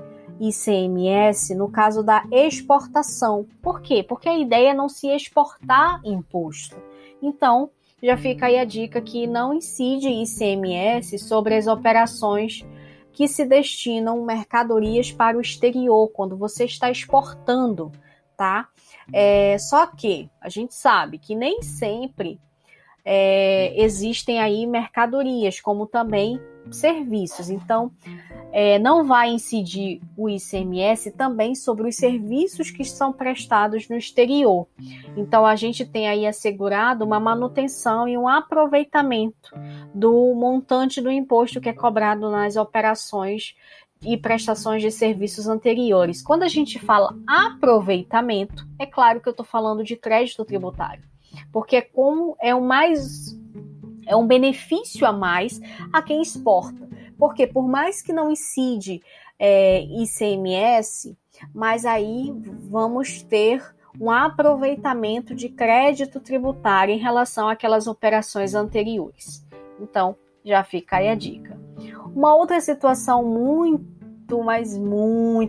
Speaker 1: ICMS no caso da exportação. Por quê? Porque a ideia é não se exportar imposto. Então, já fica aí a dica que não incide ICMS sobre as operações que se destinam mercadorias para o exterior, quando você está exportando, tá? Só que a gente sabe que nem sempre existem aí mercadorias, como também serviços. Então, não vai incidir o ICMS também sobre os serviços que são prestados no exterior. Então, a gente tem aí assegurado uma manutenção e um aproveitamento do montante do imposto que é cobrado nas operações e prestações de serviços anteriores. Quando a gente fala aproveitamento, é claro que eu estou falando de crédito tributário, porque como é um benefício a mais a quem exporta. Porque por mais que não incide ICMS, mas aí vamos ter um aproveitamento de crédito tributário em relação àquelas operações anteriores. Então, já fica aí a dica. Uma outra situação muito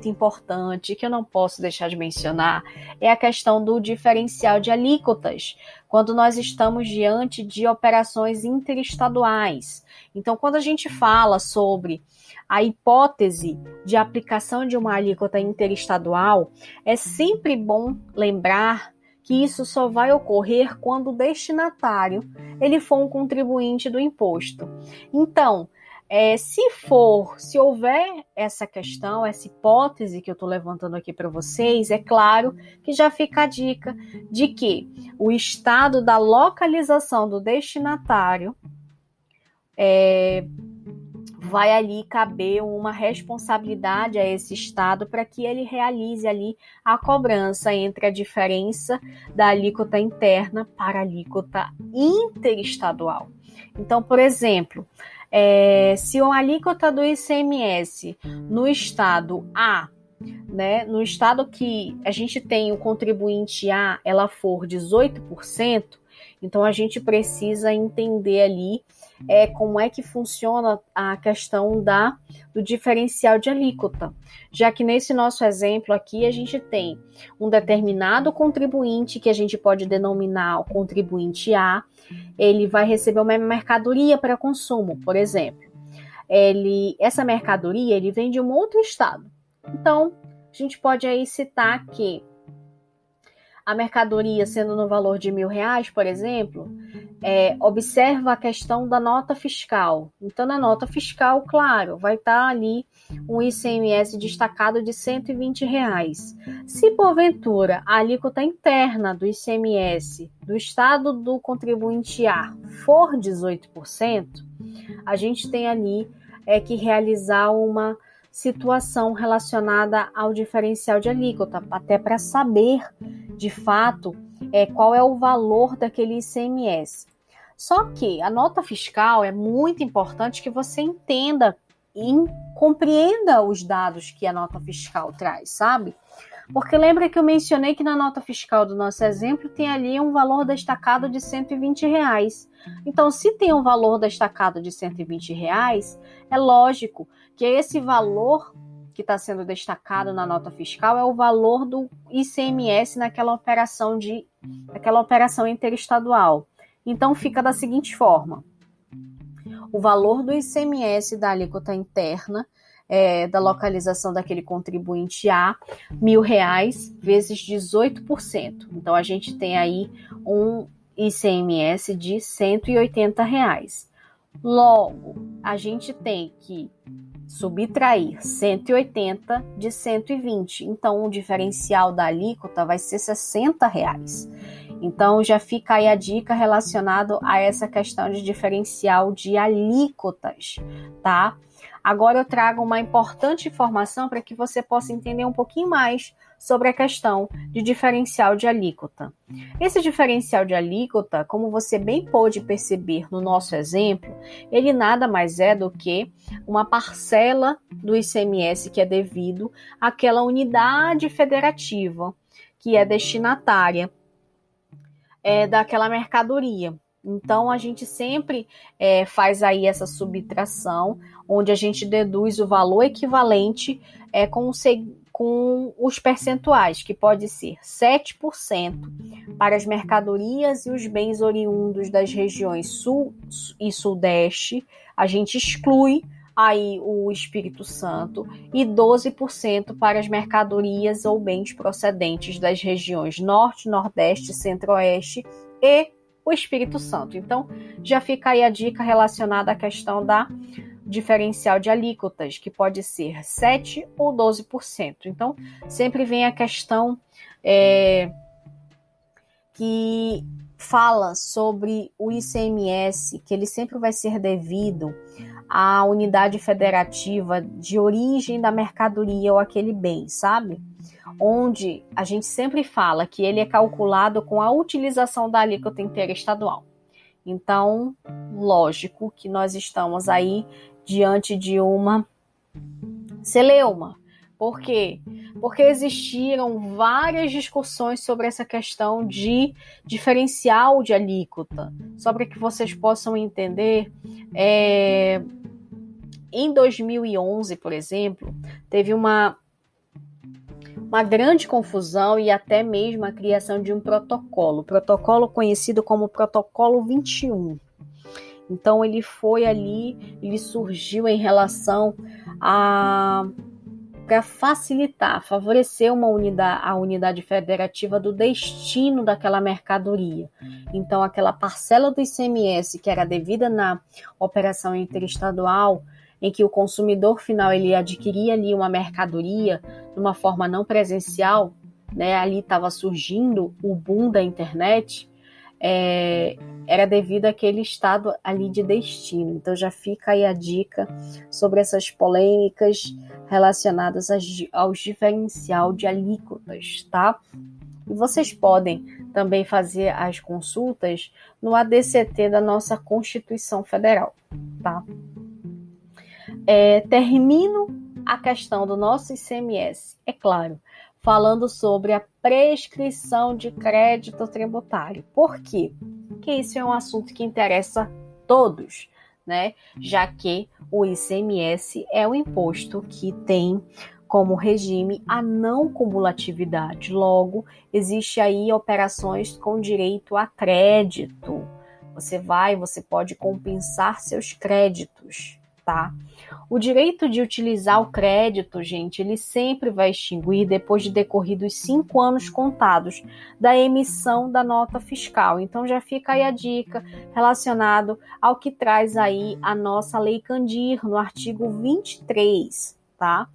Speaker 1: importante, que eu não posso deixar de mencionar, é a questão do diferencial de alíquotas, quando nós estamos diante de operações interestaduais. Então, quando a gente fala sobre a hipótese de aplicação de uma alíquota interestadual, é sempre bom lembrar que isso só vai ocorrer quando o destinatário ele for um contribuinte do imposto. Então, se houver essa questão, essa hipótese que eu estou levantando aqui para vocês, é claro que já fica a dica de que o estado da localização do destinatário vai ali caber uma responsabilidade a esse estado para que ele realize ali a cobrança entre a diferença da alíquota interna para a alíquota interestadual. Então, por exemplo, se uma alíquota do ICMS no estado A, né, no estado que a gente tem o contribuinte A, ela for 18%, então a gente precisa entender ali como é que funciona a questão do diferencial de alíquota, já que nesse nosso exemplo aqui a gente tem um determinado contribuinte que a gente pode denominar o contribuinte A, ele vai receber uma mercadoria para consumo, por exemplo. Essa mercadoria ele vem de um outro estado. Então, a gente pode aí citar que a mercadoria sendo no valor de R$1.000, por exemplo, observa a questão da nota fiscal. Então, na nota fiscal, claro, vai estar ali um ICMS destacado de R$120. Se, porventura, a alíquota interna do ICMS do estado do contribuinte A for 18%, a gente tem ali que realizar uma situação relacionada ao diferencial de alíquota, até para saber, de fato, qual é o valor daquele ICMS. Só que a nota fiscal é muito importante que você entenda e compreenda os dados que a nota fiscal traz, sabe? Porque lembra que eu mencionei que na nota fiscal do nosso exemplo tem ali um valor destacado de R$120. Então, se tem um valor destacado de R$120, é lógico que esse valor que está sendo destacado na nota fiscal é o valor do ICMS naquela operação interestadual. Então, fica da seguinte forma: o valor do ICMS da alíquota interna da localização daquele contribuinte A, R$1.000 vezes 18%. Então, a gente tem aí um ICMS de R$180. Logo, a gente tem que subtrair 180 de 120. Então, o diferencial da alíquota vai ser R$60. Então, já fica aí a dica relacionada a essa questão de diferencial de alíquotas, tá? Agora eu trago uma importante informação para que você possa entender um pouquinho mais sobre a questão de diferencial de alíquota. Esse diferencial de alíquota, como você bem pôde perceber no nosso exemplo, ele nada mais é do que uma parcela do ICMS que é devido àquela unidade federativa que é destinatária daquela mercadoria. Então, a gente sempre faz aí essa subtração, onde a gente deduz o valor equivalente com os percentuais, que pode ser 7% para as mercadorias e os bens oriundos das regiões Sul e Sudeste, a gente exclui aí o Espírito Santo, e 12% para as mercadorias ou bens procedentes das regiões Norte, Nordeste, Centro-Oeste e o Espírito Santo. Então, já fica aí a dica relacionada à questão da diferencial de alíquotas, que pode ser 7% ou 12%. Então, sempre vem a questão que fala sobre o ICMS, que ele sempre vai ser devido à unidade federativa de origem da mercadoria ou aquele bem, sabe? Onde a gente sempre fala que ele é calculado com a utilização da alíquota inteira estadual. Então, lógico que nós estamos aí diante de uma celeuma. Por quê? Porque existiram várias discussões sobre essa questão de diferencial de alíquota. Só para que vocês possam entender, em 2011, por exemplo, teve uma grande confusão e até mesmo a criação de um protocolo conhecido como Protocolo 21. Então, ele surgiu em relação para facilitar, favorecer a unidade federativa do destino daquela mercadoria. Então, aquela parcela do ICMS que era devida na operação interestadual, em que o consumidor final ele adquiria ali uma mercadoria de uma forma não presencial, né? Ali estava surgindo o boom da internet, era devido àquele estado ali de destino. Então já fica aí a dica sobre essas polêmicas relacionadas aos diferencial de alíquotas, tá? E vocês podem também fazer as consultas no ADCT da nossa Constituição Federal, tá? Termino a questão do nosso ICMS, é claro, falando sobre a prescrição de crédito tributário. Por quê? Porque isso é um assunto que interessa todos, né? Já que o ICMS é o imposto que tem como regime a não cumulatividade. Logo, existe aí operações com direito a crédito. Você pode compensar seus créditos, tá? O direito de utilizar o crédito, gente, ele sempre vai extinguir depois de decorridos 5 anos contados da emissão da nota fiscal. Então já fica aí a dica relacionado ao que traz aí a nossa Lei Candir, no artigo 23, tá?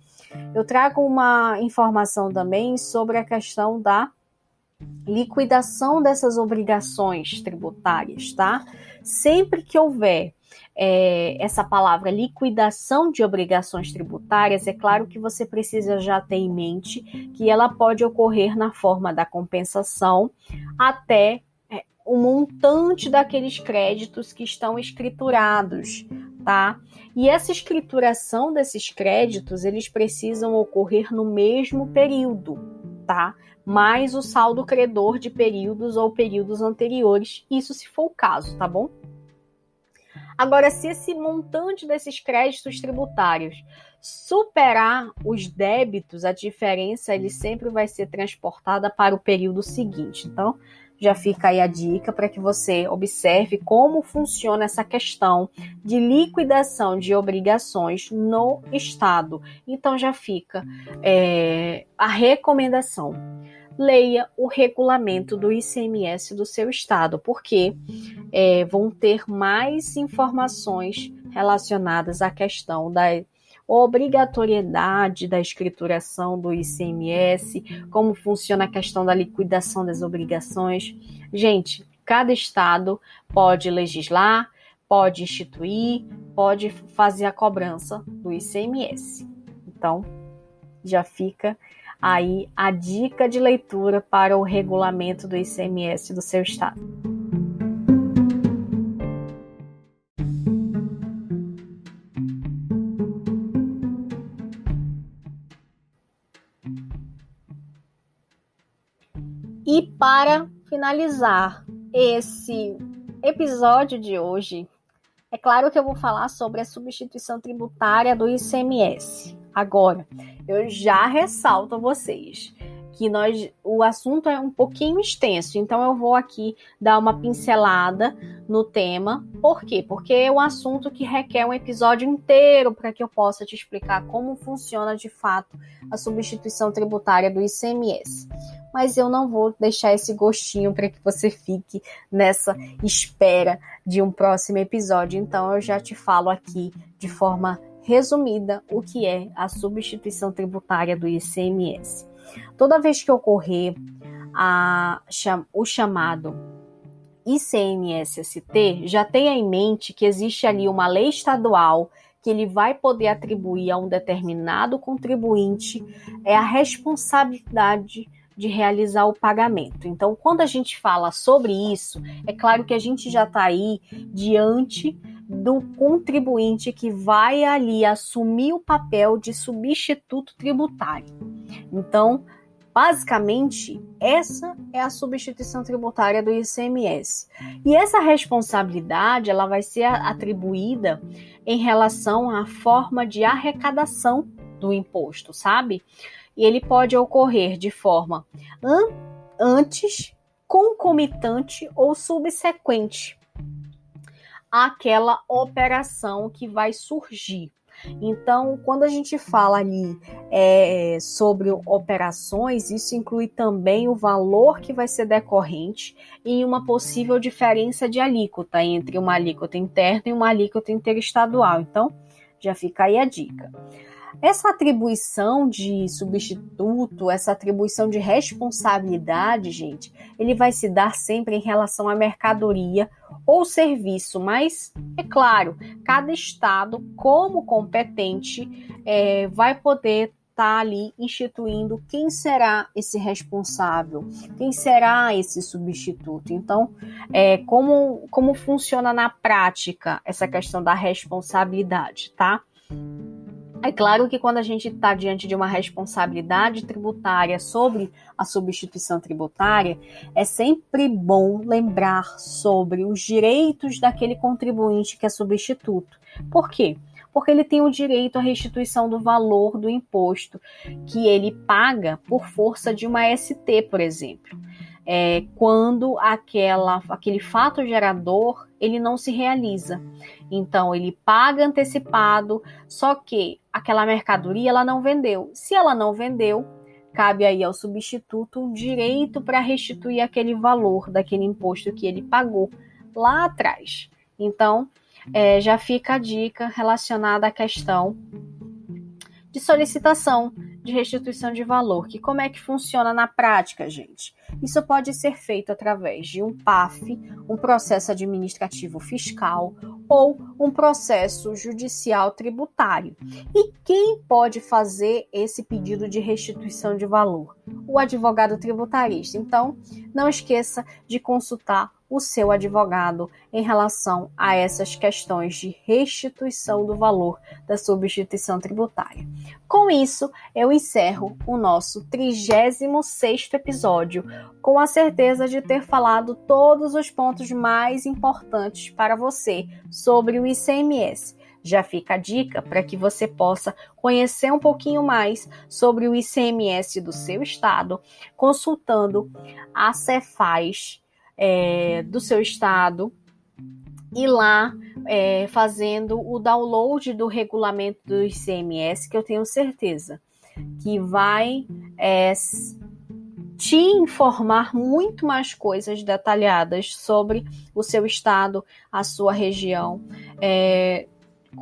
Speaker 1: Eu trago uma informação também sobre a questão da liquidação dessas obrigações tributárias, tá? Sempre que houver essa palavra liquidação de obrigações tributárias, é claro que você precisa já ter em mente que ela pode ocorrer na forma da compensação até o montante daqueles créditos que estão escriturados, tá? E essa escrituração desses créditos, eles precisam ocorrer no mesmo período, tá? Mais o saldo credor de períodos ou períodos anteriores, isso se for o caso, tá bom? Agora, se esse montante desses créditos tributários superar os débitos, a diferença ele sempre vai ser transportada para o período seguinte. Então, já fica aí a dica para que você observe como funciona essa questão de liquidação de obrigações no Estado. Então, já fica a recomendação. Leia o regulamento do ICMS do seu estado, porque vão ter mais informações relacionadas à questão da obrigatoriedade da escrituração do ICMS, como funciona a questão da liquidação das obrigações. Gente, cada estado pode legislar, pode instituir, pode fazer a cobrança do ICMS. Então, já fica aí a dica de leitura para o regulamento do ICMS do seu estado. E para finalizar esse episódio de hoje, é claro que eu vou falar sobre a substituição tributária do ICMS. Agora, eu já ressalto a vocês que o assunto é um pouquinho extenso, então eu vou aqui dar uma pincelada no tema. Por quê? Porque é um assunto que requer um episódio inteiro para que eu possa te explicar como funciona de fato a substituição tributária do ICMS. Mas eu não vou deixar esse gostinho para que você fique nessa espera de um próximo episódio. Então eu já te falo aqui de forma resumida o que é a substituição tributária do ICMS. Toda vez que ocorrer o chamado ICMS-ST, já tenha em mente que existe ali uma lei estadual que ele vai poder atribuir a um determinado contribuinte a responsabilidade de realizar o pagamento. Então, quando a gente fala sobre isso, é claro que a gente já está aí diante do contribuinte que vai ali assumir o papel de substituto tributário. Então, basicamente, essa é a substituição tributária do ICMS. E essa responsabilidade, ela vai ser atribuída em relação à forma de arrecadação do imposto, sabe? E ele pode ocorrer de forma antes, concomitante ou subsequente àquela operação que vai surgir. Então, quando a gente fala ali sobre operações, isso inclui também o valor que vai ser decorrente em uma possível diferença de alíquota entre uma alíquota interna e uma alíquota interestadual. Então, já fica aí a dica. Essa atribuição de substituto, essa atribuição de responsabilidade, gente, ele vai se dar sempre em relação à mercadoria ou serviço, mas, é claro, cada estado, como competente, vai poder estar ali instituindo quem será esse responsável, quem será esse substituto. Então, como funciona na prática essa questão da responsabilidade, tá? É claro que quando a gente está diante de uma responsabilidade tributária sobre a substituição tributária, é sempre bom lembrar sobre os direitos daquele contribuinte que é substituto. Por quê? Porque ele tem o direito à restituição do valor do imposto que ele paga por força de uma ST, por exemplo. Quando aquele fato gerador ele não se realiza. Então, ele paga antecipado, só que aquela mercadoria ela não vendeu. Se ela não vendeu, cabe aí ao substituto o direito para restituir aquele valor daquele imposto que ele pagou lá atrás. Então, já fica a dica relacionada à questão de solicitação de restituição de valor, que como é que funciona na prática, gente? Isso pode ser feito através de um PAF, um processo administrativo fiscal ou um processo judicial tributário. E quem pode fazer esse pedido de restituição de valor? O advogado tributarista. Então, não esqueça de consultar o seu advogado em relação a essas questões de restituição do valor da substituição tributária. Com isso, eu encerro o nosso 36º episódio, com a certeza de ter falado todos os pontos mais importantes para você sobre o ICMS. Já fica a dica para que você possa conhecer um pouquinho mais sobre o ICMS do seu estado, consultando a Cefaz do seu estado e lá fazendo o download do regulamento do ICMS, que eu tenho certeza que vai te informar muito mais coisas detalhadas sobre o seu estado, a sua região, de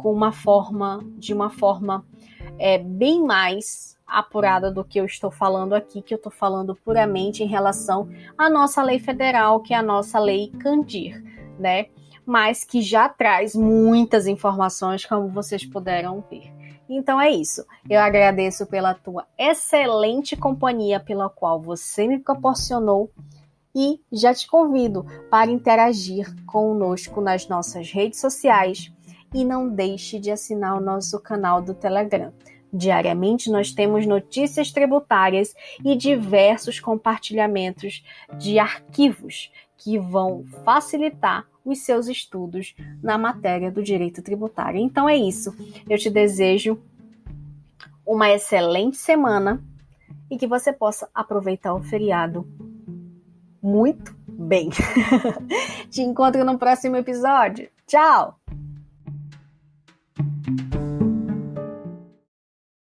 Speaker 1: uma forma bem mais apurada do que eu estou falando aqui, que eu estou falando puramente em relação à nossa lei federal, que é a nossa lei Candir, né? Mas que já traz muitas informações, como vocês puderam ver. Então é isso. Eu agradeço pela tua excelente companhia, pela qual você me proporcionou, e já te convido para interagir conosco nas nossas redes sociais e não deixe de assinar o nosso canal do Telegram. Diariamente nós temos notícias tributárias e diversos compartilhamentos de arquivos que vão facilitar os seus estudos na matéria do direito tributário. Então é isso. Eu te desejo uma excelente semana e que você possa aproveitar o feriado muito bem. Te encontro no próximo episódio. Tchau!